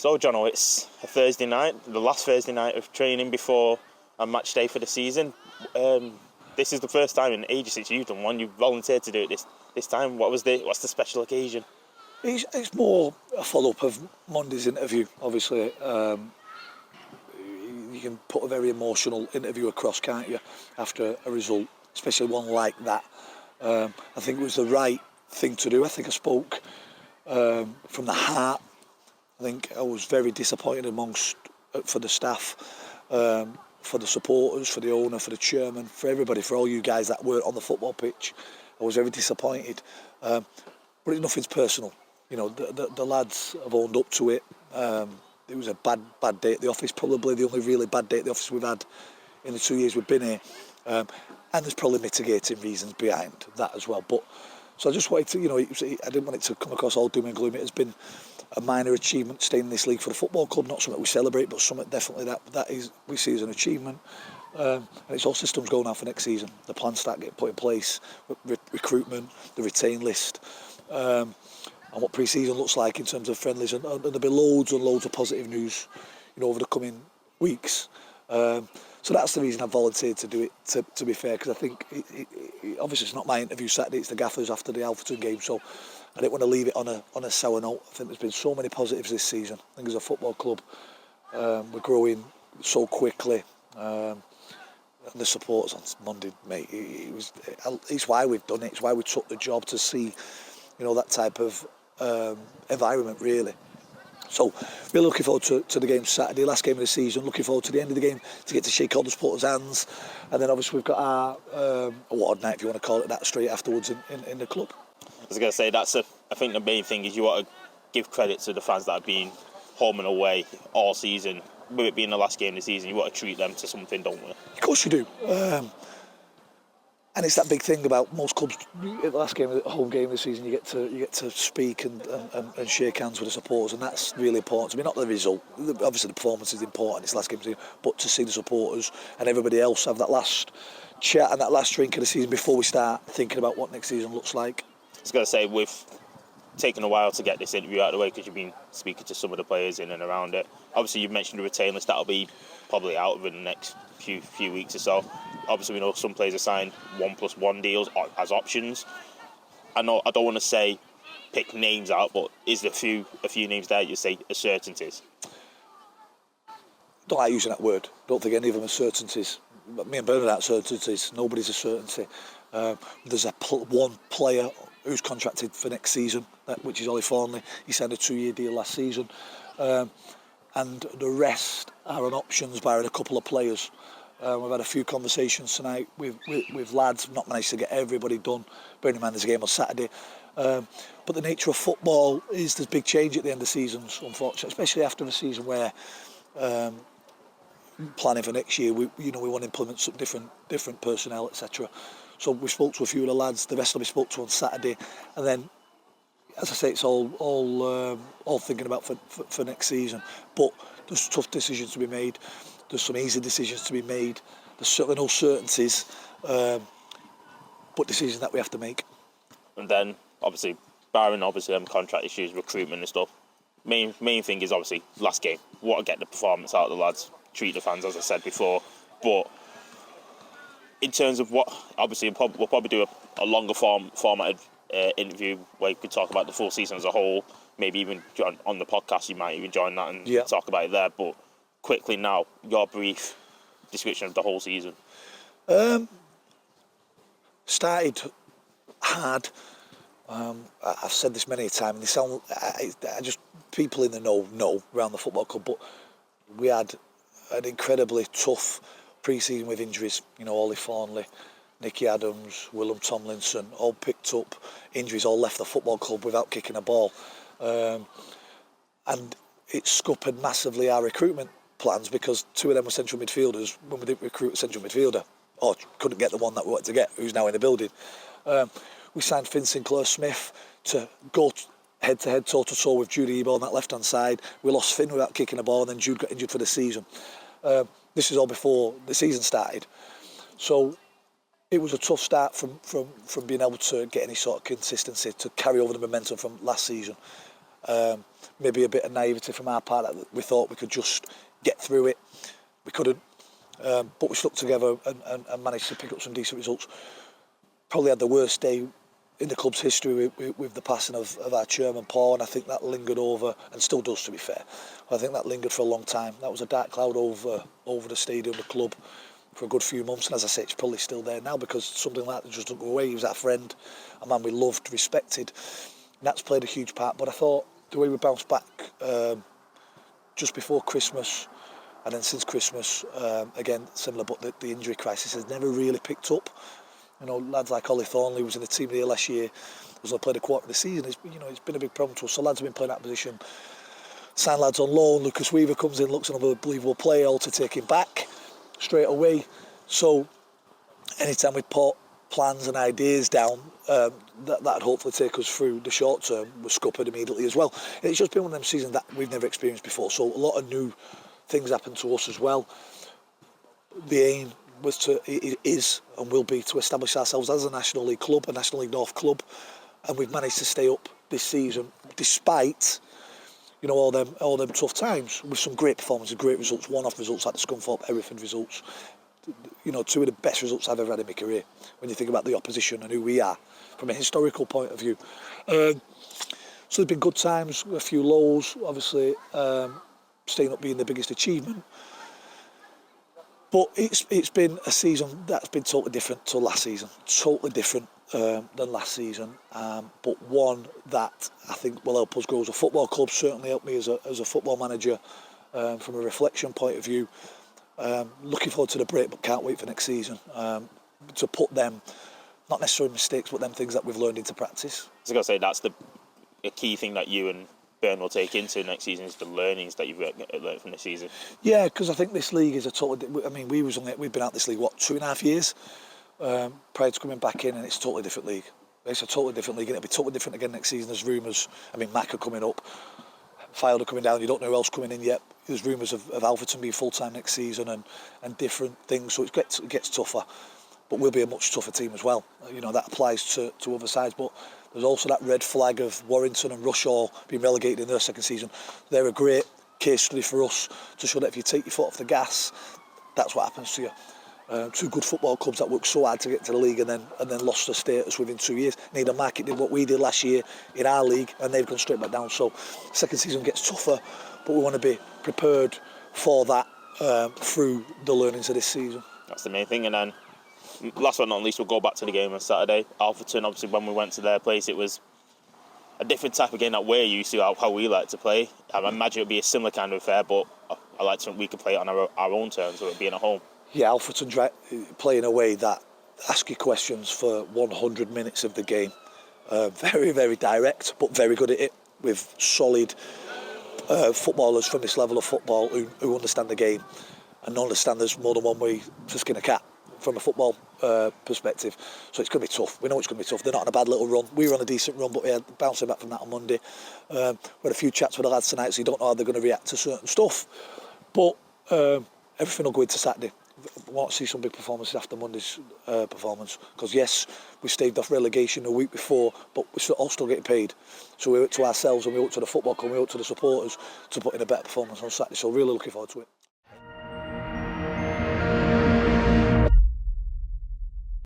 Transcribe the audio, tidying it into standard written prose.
So, Jono, it's a Thursday night, the last Thursday night of training before a match day for the season. This is the first time in ages since you've done one. You volunteered to do it this time. What's the special occasion? It's more a follow-up of Monday's interview, obviously. You can put a very emotional interview across, can't you, after a result, especially one like that. I think it was the right thing to do. I think I spoke from the heart. I think I was very disappointed for the staff, for the supporters, for the owner, for the chairman, for everybody, for all you guys that weren't on the football pitch. I was very disappointed. But nothing's personal. You know, the lads have owned up to it. It was a bad day at the office, probably the only really bad day at the office we've had in the 2 years we've been here. And there's probably mitigating reasons behind that as well. So I just wanted to, I didn't want it to come across all doom and gloom. It has been a minor achievement staying in this league for the football club, not something we celebrate, but something definitely that is we see as an achievement. And it's all systems going now for next season. The plans start getting put in place, recruitment, the retain list, and what pre-season looks like in terms of friendlies, and there'll be loads and loads of positive news, over the coming weeks. So that's the reason I volunteered to do it. To be fair, because I think obviously it's not my interview Saturday; it's the gaffers after the Alfreton game. So I didn't want to leave it on a sour note. I think there's been so many positives this season. I think as a football club, we're growing so quickly. And the supporters on Monday, mate, it's why we've done it. It's why we took the job to see, that type of environment, really. So we're looking forward to the game Saturday, last game of the season. Looking forward to the end of the game to get to shake all the supporters' hands, and then obviously we've got our award night, if you want to call it that, straight afterwards in the club. I was going to say I think the main thing is you want to give credit to the fans that have been home and away all season. With it being the last game of the season, you want to treat them to something, don't we? Of course you do. And it's that big thing about most clubs. At the last game, the home game of the season, you get to speak and shake hands with the supporters, and that's really important to me. Not the result. Obviously, the performance is important. It's the last game of the season, but to see the supporters and everybody else have that last chat and that last drink of the season before we start thinking about what next season looks like. I was going to say, we've taken a while to get this interview out of the way because you've been speaking to some of the players in and around it. Obviously, you've mentioned the retain list. That'll be probably out within the next few weeks or so. Obviously, we know some players are signed 1+1 deals as options. I know I don't want to say pick names out, but is there a few names there you say are certainties? Don't like using that word. Don't think any of them are certainties. Me and Bernard aren't certainties. Nobody's a certainty. There's one player who's contracted for next season, which is Ollie Thornley. He signed a 2-year deal last season. And the rest are on options, barring a couple of players. We've had a few conversations tonight with lads. Not managed to get everybody done. Bearing in mind there's a game on Saturday. But the nature of football is there's big change at the end of seasons, unfortunately, especially after a season where planning for next year, we want to implement some different personnel, etc. So we spoke to a few of the lads. The rest of them we spoke to on Saturday, and then, as I say, it's all thinking about for next season. But there's tough decisions to be made. There's some easy decisions to be made. There's certainly no certainties, but decisions that we have to make. And then, obviously, barring them contract issues, recruitment and stuff, main thing is obviously last game. Want to get the performance out of the lads, treat the fans, as I said before. But in terms of what, obviously, we'll probably do a longer formatted interview where you could talk about the full season as a whole. Maybe even on the podcast, you might even join that and talk about it there. But quickly now, your brief description of the whole season. Started hard. I've said this many a time, and they sound. I just people in the know around the football club. But we had an incredibly tough pre-season with injuries. Ollie Thornley, Nicky Adams, Willem Tomlinson, all picked up injuries, all left the football club without kicking a ball. And it scuppered massively our recruitment plans because two of them were central midfielders when we didn't recruit a central midfielder, or couldn't get the one that we wanted to get, who's now in the building. We signed Finn Sinclair-Smith to go head-to-head, toe-to-toe with Jude Ebor on that left-hand side. We lost Finn without kicking a ball, and then Jude got injured for the season. This is all before the season started. So it was a tough start from being able to get any sort of consistency to carry over the momentum from last season. Maybe a bit of naivety from our part that we thought we could just get through it. We couldn't, but we stuck together and managed to pick up some decent results. Probably had the worst day in the club's history with the passing of our chairman Paul, and I think that lingered over, and still does, to be fair. I think that lingered for a long time. That was a dark cloud over the stadium, the club, for a good few months, and as I say, it's probably still there now, because something like that just doesn't go away. He was our friend, a man we loved, respected, and that's played a huge part. But I thought the way we bounced back just before Christmas, and then since Christmas, again similar, but the injury crisis has never really picked up. You know, lads like Ollie Thornley was in the team here last year, was only played a quarter of the season. It's been a big problem to us. So lads have been playing that position. Signed lads on loan. Lucas Weaver comes in, looks an unbelievable player, all to take him back straight away. So anytime we put plans and ideas down, that'd hopefully take us through the short term, we're scuppered immediately as well. And it's just been one of them seasons that we've never experienced before. So a lot of new things happen to us as well. The aim is and will be to establish ourselves as a National League club, a National League North club, and we've managed to stay up this season despite all them tough times, with some great performances, great results, one-off results like the Scunthorpe, Hereford results. Two of the best results I've ever had in my career when you think about the opposition and who we are from a historical point of view. So there's been good times, a few lows, obviously staying up being the biggest achievement. But it's been a season that's been totally different to last season, totally different than last season, but one that I think will help us grow as a football club, certainly help me as a football manager from a reflection point of view. Looking forward to the break, but can't wait for next season to put them, not necessarily mistakes, but them things that we've learned into practice. I was going to say, that's a key thing that you and Byrne will take into next season, is the learnings that you've learned from this season. Yeah, because I think this league is a totally. I mean, we've been out this league 2.5 years prior to coming back in, and it's a totally different league. It's a totally different league, and it'll be totally different again next season. There's rumours. I mean, Mac are coming up, Fylde coming down. You don't know who else coming in yet. There's rumours of Alfreton being full time next season, and different things. So it gets tougher, but we'll be a much tougher team as well. That applies to other sides, but there's also that red flag of Warrington and Rushall being relegated in their second season. They're a great case study for us to show that if you take your foot off the gas, that's what happens to you. Two good football clubs that worked so hard to get to the league and then lost their status within 2 years. Needham Market did what we did last year in our league, and they've gone straight back down. So second season gets tougher, but we want to be prepared for that through the learnings of this season. That's the main thing. And then last but not least, we'll go back to the game on Saturday. Alfreton, obviously, when we went to their place, it was a different type of game that we're used to, how we like to play. I imagine it would be a similar kind of affair, but I like to think we can play it on our own terms, with it being at home. Yeah, Alfreton play in a way that ask you questions for 100 minutes of the game. Very, very direct, but very good at it, with solid footballers from this level of football who understand the game and understand there's more than one way to skin a cat from a football perspective. So it's going to be tough. We know it's going to be tough. They're not on a bad little run. We were on a decent run, but we had bouncing back from that on Monday. We had a few chats with the lads tonight, so you don't know how they're going to react to certain stuff. But everything will go into Saturday. I want to see some big performances after Monday's performance, because yes, we staved off relegation a week before, but we're all still getting paid. So we owe it to ourselves, and we owe it to the football club, we owe it to the supporters to put in a better performance on Saturday. So really looking forward to it.